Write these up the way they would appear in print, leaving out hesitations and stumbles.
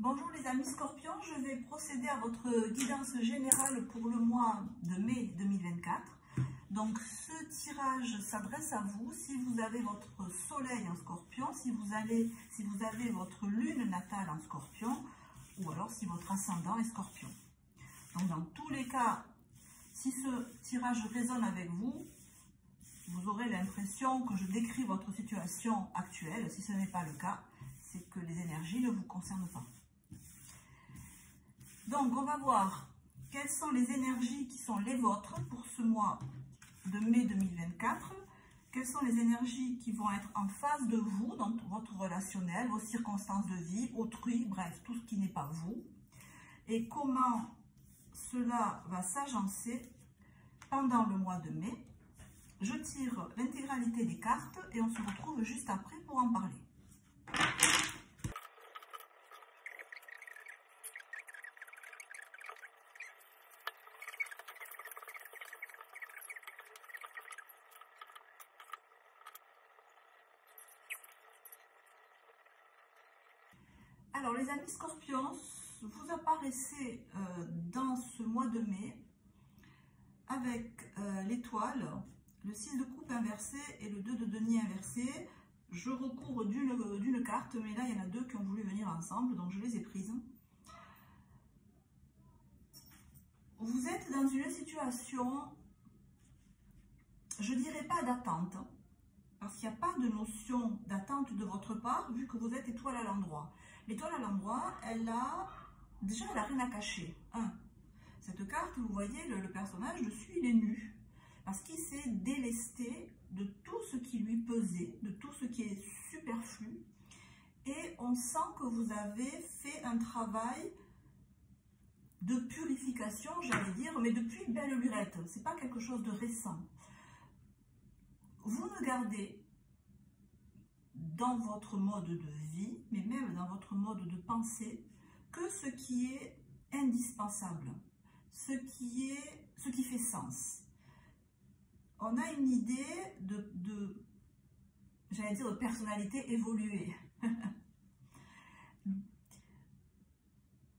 Bonjour les amis Scorpions, je vais procéder à votre guidance générale pour le mois de mai 2024. Donc ce tirage s'adresse à vous si vous avez votre soleil en Scorpion, si vous avez votre lune natale en Scorpion, ou alors si votre ascendant est Scorpion. Donc dans tous les cas, si ce tirage résonne avec vous, vous aurez l'impression que je décris votre situation actuelle. Si ce n'est pas le cas, c'est que les énergies ne vous concernent pas. Donc, on va voir quelles sont les énergies qui sont les vôtres pour ce mois de mai 2024. Quelles sont les énergies qui vont être en face de vous dans votre relationnel, vos circonstances de vie, autrui, bref, tout ce qui n'est pas vous. Et comment cela va s'agencer pendant le mois de mai. Je tire l'intégralité des cartes et on se retrouve juste après pour en parler. Alors les amis Scorpions, vous apparaissez dans ce mois de mai avec l'étoile, le 6 de coupe inversé et le 2 de denier inversé. Je recours d'une carte, mais là il y en a deux qui ont voulu venir ensemble, donc je les ai prises. Vous êtes dans une situation, je dirais pas d'attente, parce qu'il n'y a pas de notion d'attente de votre part, vu que vous êtes étoile à l'endroit. L'étoile à l'endroit, elle a rien à cacher. Cette carte, vous voyez, le personnage dessus, il est nu. Parce qu'il s'est délesté de tout ce qui lui pesait, de tout ce qui est superflu. Et on sent que vous avez fait un travail de purification, j'allais dire, mais depuis belle lurette. Ce n'est pas quelque chose de récent. Vous ne gardez dans votre mode de vie, mais même dans votre mode de pensée, que ce qui est indispensable, ce qui fait sens. On a une idée j'allais dire, de personnalité évoluée.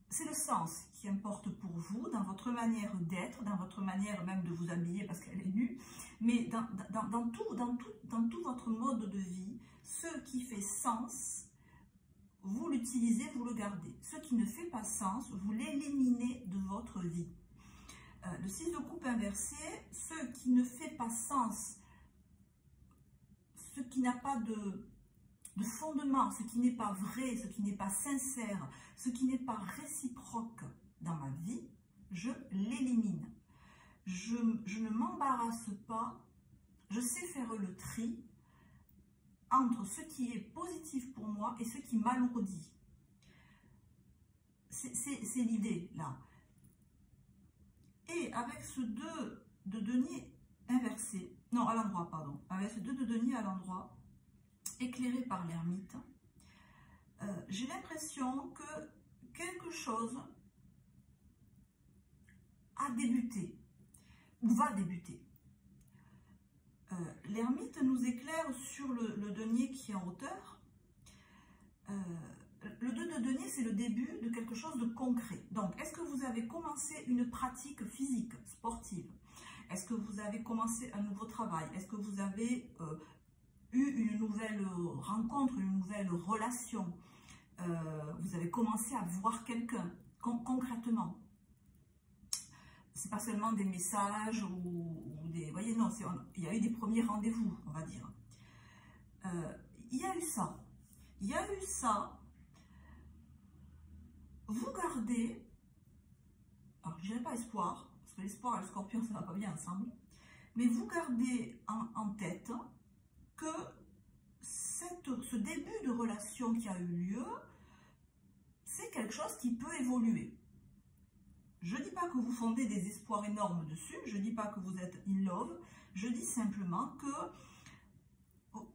C'est le sens qui importe pour vous, dans votre manière d'être, dans votre manière même de vous habiller parce qu'elle est nue, mais dans tout votre mode de vie, ce qui fait sens, vous l'utilisez, vous le gardez. Ce qui ne fait pas sens, vous l'éliminez de votre vie. Le 6 de coupe inversé, ce qui ne fait pas sens, ce qui n'a pas de fondement, ce qui n'est pas vrai, ce qui n'est pas sincère, ce qui n'est pas réciproque dans ma vie, je l'élimine. Je ne m'embarrasse pas, je sais faire le tri entre ce qui est positif pour moi et ce qui m'alourdit. C'est l'idée là. Et avec ce 2 de denier inversé, non à l'endroit, pardon, avec ce 2 de denier à l'endroit, éclairé par l'ermite, j'ai l'impression que quelque chose a débuté ou va débuter. L'ermite nous éclaire sur le denier qui est en hauteur. Le 2 de denier, c'est le début de quelque chose de concret. Donc, est-ce que vous avez commencé une pratique physique, sportive? Est-ce que vous avez commencé un nouveau travail? Est-ce que vous avez eu une nouvelle rencontre, une nouvelle relation? Vous avez commencé à voir quelqu'un concrètement? C'est pas seulement des messages ou des... Vous voyez, non, il y a eu des premiers rendez-vous, on va dire. Il y a eu ça. Il y a eu ça. Vous gardez, alors je dirais pas espoir, parce que l'espoir et le scorpion, ça ne va pas bien ensemble, mais vous gardez en tête que ce début de relation qui a eu lieu, c'est quelque chose qui peut évoluer. Je ne dis pas que vous fondez des espoirs énormes dessus, je ne dis pas que vous êtes in love, je dis simplement que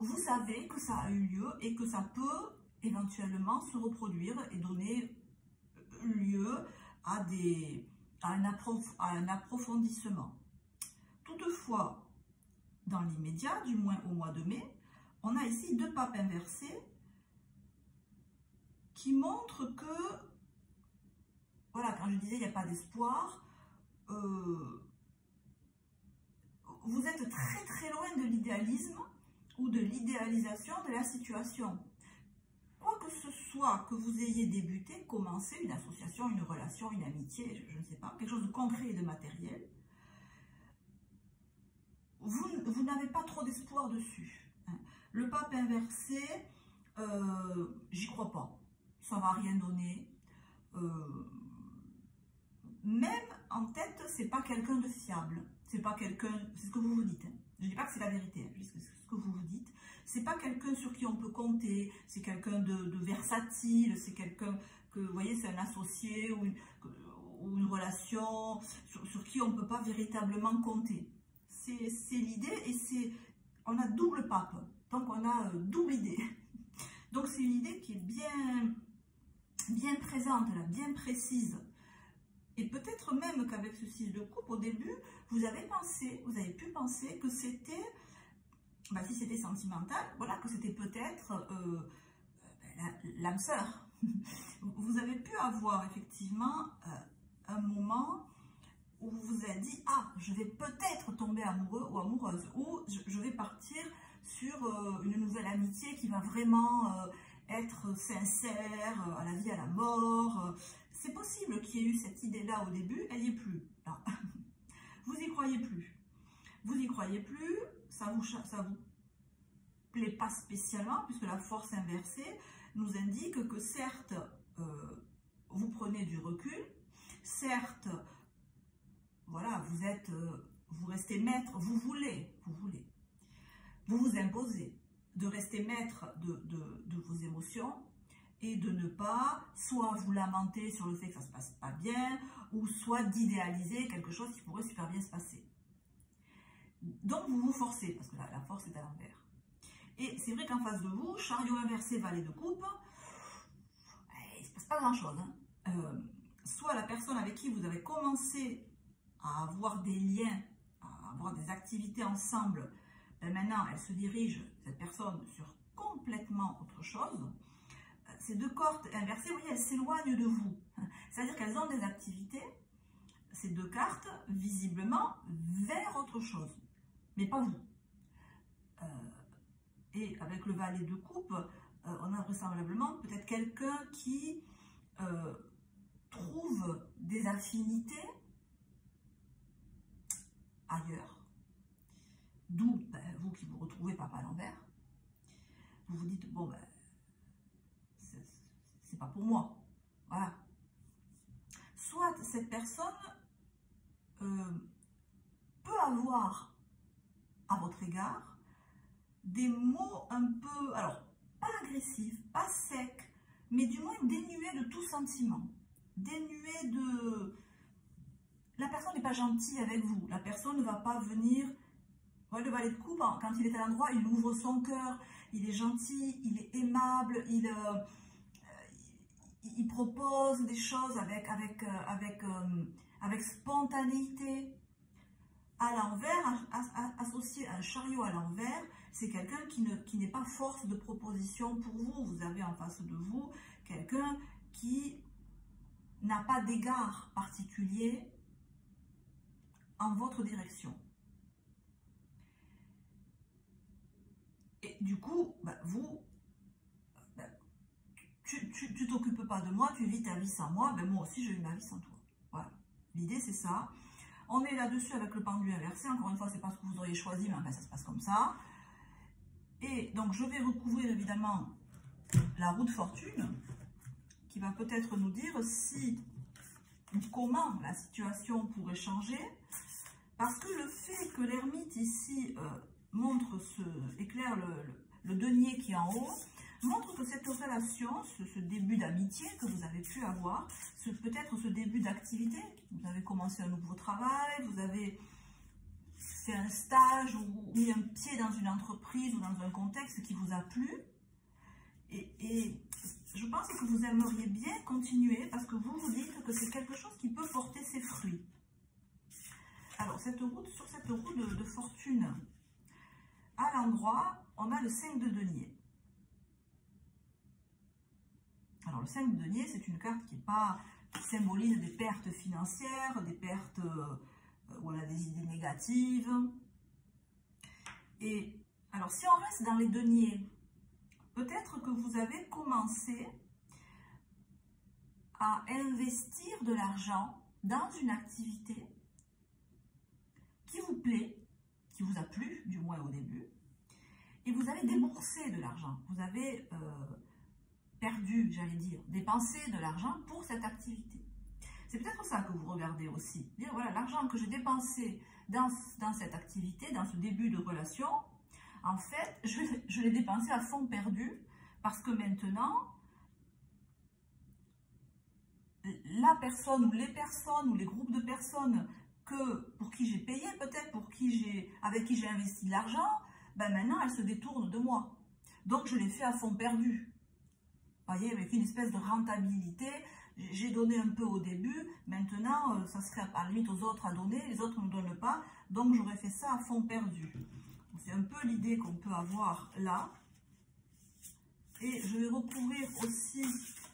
vous savez que ça a eu lieu et que ça peut éventuellement se reproduire et donner lieu à un approfondissement. Toutefois, dans l'immédiat, du moins au mois de mai, on a ici 2 papes inversés qui montrent que voilà, quand je disais il n'y a pas d'espoir, vous êtes très très loin de l'idéalisme ou de l'idéalisation de la situation. Quoi que ce soit que vous ayez débuté, commencé, une association, une relation, une amitié, je ne sais pas, quelque chose de concret et de matériel, vous n'avez pas trop d'espoir dessus. Le pape inversé, j'y crois pas. Ça ne va rien donner. Même en tête, c'est pas quelqu'un de fiable. C'est pas quelqu'un, c'est ce que vous vous dites. Hein. Je ne dis pas que c'est la vérité, hein, je dis que c'est ce que vous vous dites. C'est pas quelqu'un sur qui on peut compter, c'est quelqu'un de versatile, c'est quelqu'un que, vous voyez, c'est un associé ou une relation sur qui on ne peut pas véritablement compter. C'est l'idée et on a double pape, donc on a double idée. Donc c'est une idée qui est bien présente, là, bien précise. Et peut-être même qu'avec ce 6 de coupe, au début, vous avez pu penser que c'était, si c'était sentimental, voilà, que c'était peut-être l'âme sœur. Vous avez pu avoir effectivement un moment où vous vous êtes dit, ah, je vais peut-être tomber amoureux ou amoureuse, ou je vais partir sur une nouvelle amitié qui va vraiment être sincère, à la vie, à la mort. C'est possible qu'il y ait eu cette idée-là au début, elle n'y est plus. Là. Vous n'y croyez plus. Vous n'y croyez plus, ça vous plaît pas spécialement, puisque la force inversée nous indique que certes, vous prenez du recul, certes, voilà, vous restez maître, vous voulez, vous vous imposez de rester maître de vos émotions et de ne pas soit vous lamenter sur le fait que ça ne se passe pas bien, ou soit d'idéaliser quelque chose qui pourrait super bien se passer. Donc vous vous forcez, parce que la force est à l'envers. Et c'est vrai qu'en face de vous, chariot inversé, valet de coupe, il ne se passe pas grand-chose. Hein. Soit la personne avec qui vous avez commencé à avoir des liens, à avoir des activités ensemble, maintenant elle se dirige, cette personne, sur complètement autre chose. Ces deux cartes inversées, vous voyez, elles s'éloignent de vous. C'est-à-dire qu'elles ont des activités, ces deux cartes, visiblement, vers autre chose, mais pas vous. Et avec le valet de coupe, on a vraisemblablement peut-être quelqu'un qui trouve des affinités ailleurs. D'où vous qui vous retrouvez papa à l'envers, vous vous dites, bon, c'est pas pour moi. Voilà. Soit cette personne peut avoir à votre égard des mots un peu, alors, pas agressifs, pas secs, mais du moins dénués de tout sentiment. Dénués de... La personne n'est pas gentille avec vous. La personne ne va pas venir... Voilà, le valet de coupe, quand il est à l'endroit, il ouvre son cœur, il est gentil, il est aimable, il propose des choses avec spontanéité. À l'envers, associé à un chariot à l'envers, c'est quelqu'un qui n'est pas force de proposition pour vous. Vous avez en face de vous quelqu'un qui n'a pas d'égard particulier en votre direction. Et du coup, vous, tu t'occupes pas de moi, tu vis ta vie sans moi, moi aussi je vis ma vie sans toi. Voilà, l'idée c'est ça. On est là-dessus avec le pendule inversé, encore une fois, c'est pas ce que vous auriez choisi, mais enfin ça se passe comme ça. Et donc je vais recouvrir évidemment la roue de fortune, qui va peut-être nous dire si ou comment la situation pourrait changer, parce que le fait que l'ermite ici éclaire le denier qui est en haut, montre que cette relation, ce début d'amitié que vous avez pu avoir, peut-être ce début d'activité, vous avez commencé un nouveau travail, vous avez fait un stage ou mis un pied dans une entreprise ou dans un contexte qui vous a plu, et je pense que vous aimeriez bien continuer parce que vous vous dites que c'est quelque chose qui peut porter ses fruits. Alors, sur cette roue de fortune, à l'endroit, on a le 5 de denier. Alors, Alors le 5 de denier, c'est une carte qui symbolise des pertes financières, des pertes où on a des idées négatives. Et alors si on reste dans les deniers, peut-être que vous avez commencé à investir de l'argent dans une activité qui vous plaît, qui vous a plu, du moins au début, et vous avez déboursé de l'argent. Vous avez perdu, j'allais dire, dépensé de l'argent pour cette activité. C'est peut-être ça que vous regardez aussi. Dire, voilà, l'argent que j'ai dépensé dans cette activité, dans ce début de relation, en fait, je l'ai dépensé à fond perdu parce que maintenant, la personne ou les personnes ou les groupes de personnes pour qui j'ai payé, peut-être avec qui j'ai investi de l'argent, ben maintenant, elles se détournent de moi. Donc, je l'ai fait à fond perdu. Vous voyez, avec une espèce de rentabilité. J'ai donné un peu au début, maintenant, ça serait à la limite aux autres à donner, les autres ne me donnent pas, donc j'aurais fait ça à fond perdu. C'est un peu l'idée qu'on peut avoir là. Et je vais recouvrir aussi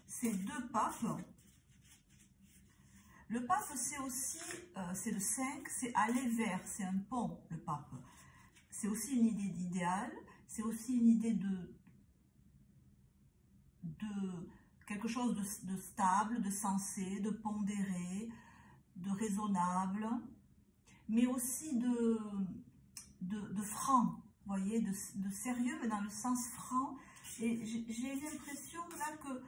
ces deux papes. Le pape, c'est aussi, c'est le 5, c'est aller vers, c'est un pont, le pape. C'est aussi une idée d'idéal, c'est aussi une idée de quelque chose de stable, de sensé, de pondéré, de raisonnable, mais aussi de franc, vous voyez, de sérieux, mais dans le sens franc. Et j'ai l'impression là que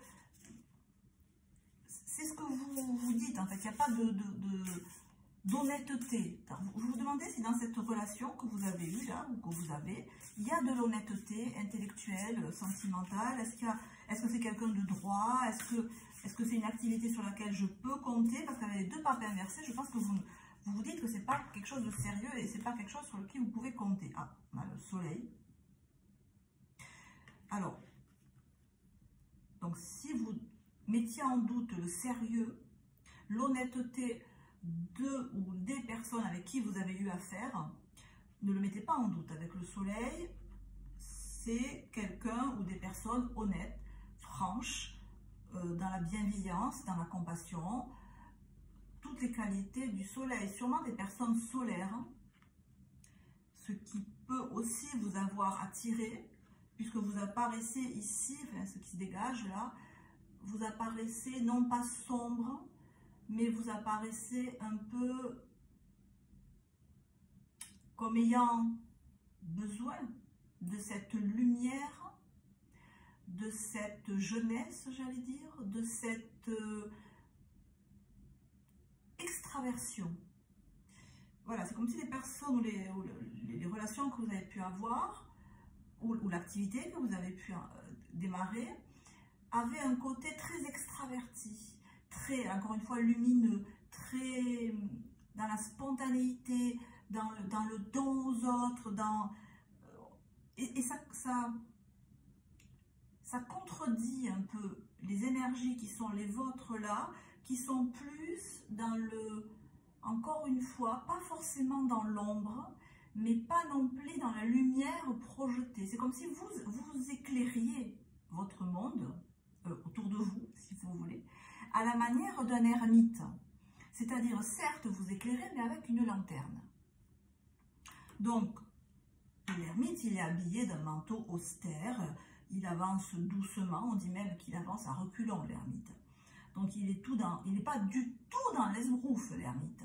c'est ce que vous dites, en fait, il n'y a pas d'honnêteté. Vous vous demandez si dans cette relation que vous avez eue là, ou que vous avez, il y a de l'honnêteté intellectuelle, sentimentale. Est-ce que c'est quelqu'un de droit? Est-ce que c'est une activité sur laquelle je peux compter? Parce qu'avec les deux papes inversés, je pense que vous vous dites que ce n'est pas quelque chose de sérieux et ce n'est pas quelque chose sur lequel vous pouvez compter. Ah, on a le soleil. Alors, donc si vous mettiez en doute le sérieux, l'honnêteté de ou des personnes avec qui vous avez eu affaire, ne le mettez pas en doute. Avec le soleil, c'est quelqu'un ou des personnes honnêtes, franches, dans la bienveillance, dans la compassion, toutes les qualités du soleil, sûrement des personnes solaires, ce qui peut aussi vous avoir attiré, puisque vous apparaissez ici, enfin, ce qui se dégage là, vous apparaissez non pas sombre, mais vous apparaissez un peu comme ayant besoin de cette lumière, de cette jeunesse, j'allais dire, de cette extraversion. Voilà, c'est comme si les personnes ou les relations que vous avez pu avoir, ou l'activité que vous avez pu démarrer, avaient un côté très extraverti, très, encore une fois, lumineux, très dans la spontanéité, dans le don aux autres, et ça contredit un peu les énergies qui sont les vôtres là, qui sont plus dans encore une fois, pas forcément dans l'ombre, mais pas non plus dans la lumière projetée. C'est comme si vous éclairiez votre monde, autour de vous, si vous voulez, à la manière d'un ermite. C'est-à-dire, certes, vous éclairez, mais avec une lanterne. Donc, l'ermite, il est habillé d'un manteau austère, il avance doucement, on dit même qu'il avance à reculons, l'ermite. Donc, il n'est pas du tout dans l'esbrouf, l'ermite.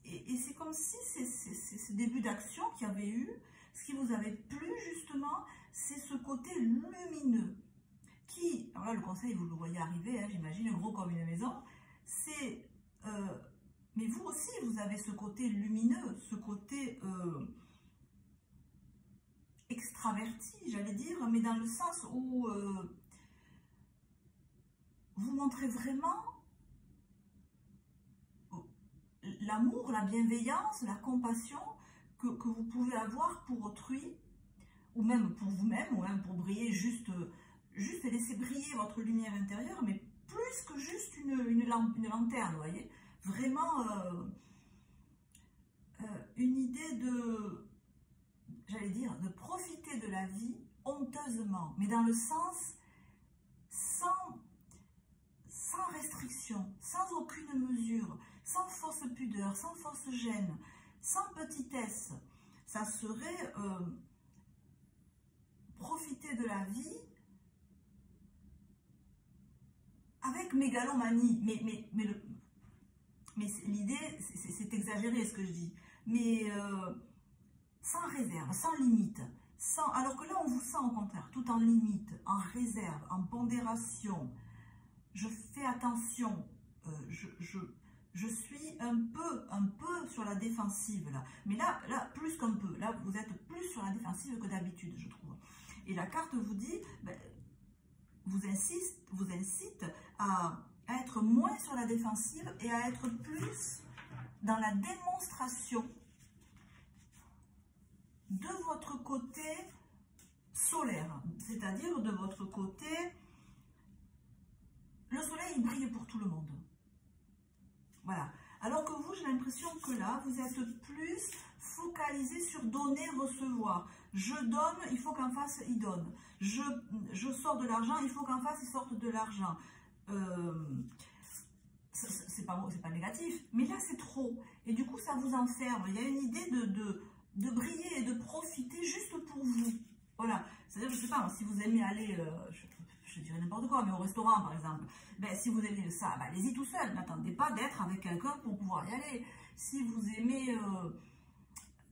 Et c'est comme si ce début d'action qu'il y avait eu, ce qui vous avait plu, justement, c'est ce côté lumineux. Alors là, le conseil, vous le voyez arriver, hein, j'imagine, gros comme une maison, c'est... mais vous aussi, vous avez ce côté lumineux, ce côté extraverti, j'allais dire, mais dans le sens où vous montrez vraiment l'amour, la bienveillance, la compassion que vous pouvez avoir pour autrui, ou même pour vous-même, ou même pour briller, juste laisser briller votre lumière intérieure, mais plus que juste une lanterne, vous voyez. Vraiment une idée j'allais dire, de profiter de la vie honteusement, mais dans le sens sans restriction, sans aucune mesure, sans fausse pudeur, sans fausse gêne, sans petitesse. Ça serait profiter de la vie avec mégalomanie. Mais l'idée, c'est exagéré ce que je dis. Mais sans réserve, sans limite. Alors que là, on vous sent au contraire, tout en limite, en réserve, en pondération. Je fais attention, je suis un peu sur la défensive là. Mais là plus qu'un peu, là vous êtes plus sur la défensive que d'habitude, je trouve. Et la carte vous dit, ben, vous incite à être moins sur la défensive et à être plus dans la démonstration de votre côté solaire, c'est-à-dire de votre côté. Le soleil brille pour tout le monde. Voilà. Alors que vous, j'ai l'impression que là, vous êtes plus focalisé sur donner, recevoir. Je donne, il faut qu'en face, il donne. Je sors de l'argent, il faut qu'en face, il sorte de l'argent. C'est pas négatif, mais là, c'est trop. Et du coup, ça vous enferme. Il y a une idée de briller et de profiter juste pour vous. Voilà. C'est-à-dire, je sais pas, si vous aimez aller... je dirais n'importe quoi, mais au restaurant par exemple, ben, si vous aimez ça, ben, allez-y tout seul, n'attendez pas d'être avec quelqu'un pour pouvoir y aller. Si vous aimez,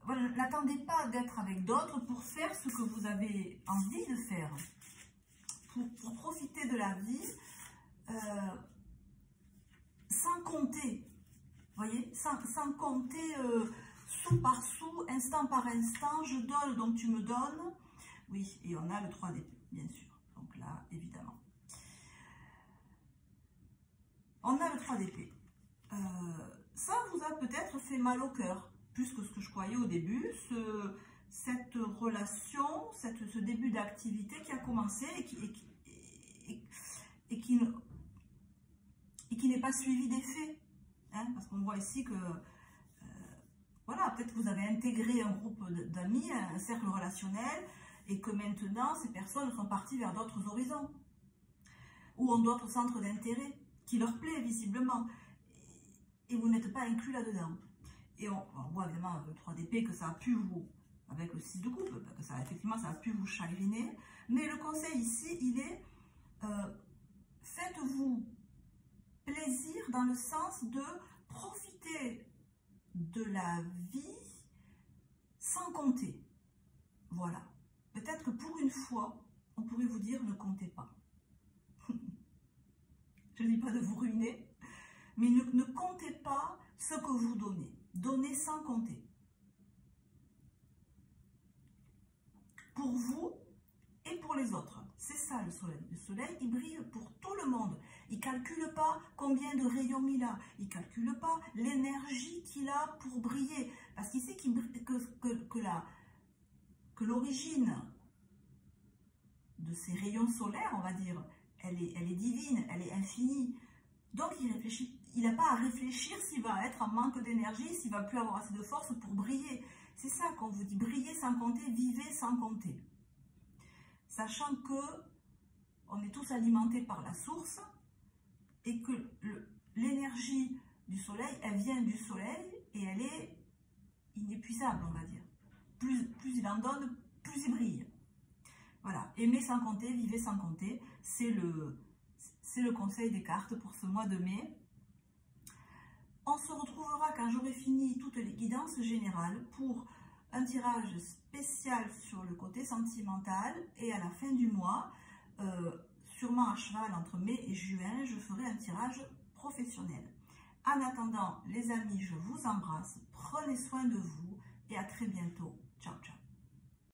voilà, n'attendez pas d'être avec d'autres pour faire ce que vous avez envie de faire, pour profiter de la vie, sans compter, voyez, sans compter sou par sou, instant par instant, je donne donc tu me donnes, oui, et on a le 3 d'épée, bien sûr. Donc là, évidemment. On a le 3 d'épée. Ça vous a peut-être fait mal au cœur, plus que ce que je croyais au début. Cette relation, ce début d'activité qui a commencé et qui n'est pas suivi d'effet. Hein, parce qu'on voit ici que, voilà, peut-être que vous avez intégré un groupe d'amis, un cercle relationnel, et que maintenant, ces personnes sont parties vers d'autres horizons, ou ont d'autres centres d'intérêt, qui leur plaît visiblement, et vous n'êtes pas inclus là-dedans. Et on voit évidemment avec le 3 d'épée que ça a pu vous, avec le 6 de coupe, que ça, effectivement, ça a pu vous chagriner, mais le conseil ici, il est, faites-vous plaisir dans le sens de profiter de la vie sans compter. Voilà. Peut-être que pour une fois, on pourrait vous dire ne comptez pas. Je ne dis pas de vous ruiner, mais ne comptez pas ce que vous donnez. Donnez sans compter. Pour vous et pour les autres. C'est ça le soleil. Le soleil, il brille pour tout le monde. Il ne calcule pas combien de rayons il a. Il ne calcule pas l'énergie qu'il a pour briller. Parce qu'il sait que l'origine de ces rayons solaires, on va dire, elle est divine, elle est infinie. Donc il n'a pas à réfléchir s'il va être en manque d'énergie, s'il va plus avoir assez de force pour briller. C'est ça qu'on vous dit, briller sans compter, vivez sans compter. Sachant que on est tous alimentés par la source et que l'énergie du soleil, elle vient du soleil et elle est inépuisable, on va dire. Plus il en donne, plus il brille. Voilà, aimer sans compter, vivez sans compter, c'est le conseil des cartes pour ce mois de mai. On se retrouvera quand j'aurai fini toutes les guidances générales pour un tirage spécial sur le côté sentimental et à la fin du mois, sûrement à cheval entre mai et juin, je ferai un tirage professionnel. En attendant, les amis, je vous embrasse, prenez soin de vous et à très bientôt. Ciao, ciao.